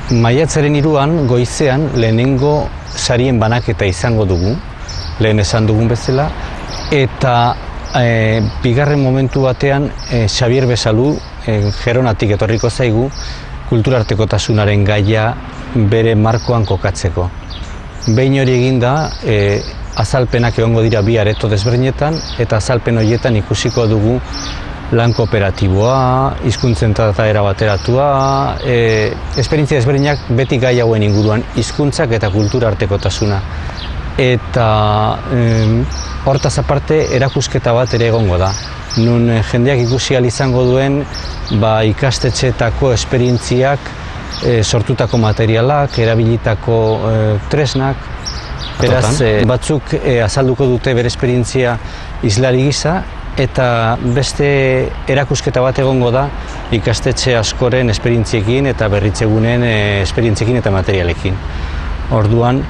Maiatzaren 3an goizean lehenengo sarien banaketa izango dugu, lehen esan dugun bezala, eta bigarren momentu batean Xabier Besalu Geronatik etorriko zaigu kulturartekotasunaren gaia bere markoan kokatzeko. Behin hori eginda, azalpenak egongo dira bi areto desberdinetan, eta azalpen horietan ikusiko dugu lan kooperatiboa, hizkuntzen trataera bateratua, esperientzia desberdinak beti gai hauen inguruan, hizkuntzak eta kulturartekotasuna. Eta hortaz aparte erakusketa bat ere egongo da. Nun jendeak ikusi ahal izango duen ikastetxeetako esperientziak, sortutako materialak, erabilitako tresnak. Beraz, batzuk azalduko dute bere esperientzia hizlari gisa, eta beste erakusketa bat egongo da ikastetxe askoren esperientziekin eta berritzegunen esperientziekin eta materialekin. Orduan,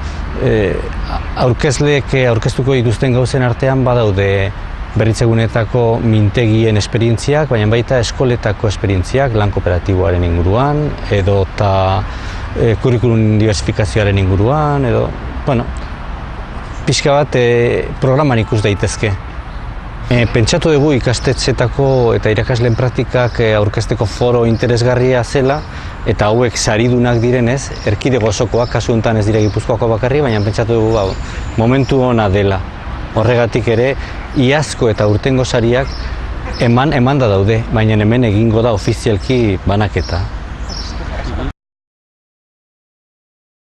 aurkezleek aurkeztuko dituzten gauzen artean badaude berritzegunetako mintegien esperientziak, baina baita eskoletako esperientziak, lan kooperatiboaren inguruan, edo eta kurrikulum diversifikazioaren inguruan, edo, pixka bat programan ikus daitezke. Pentsatu dugu ikastetxetako eta irakasleen praktikak aurkezteko foro interesgarria zela, eta hauek saridunak direnez, erkidego osokoak, kasu honetan ez dira Gipuzkoako bakarri, baina pentsatu dugu momentu ona dela. Horregatik ere, iazko eta urtengo sariak emanda daude, baina hemen egingo da ofizialki banaketa.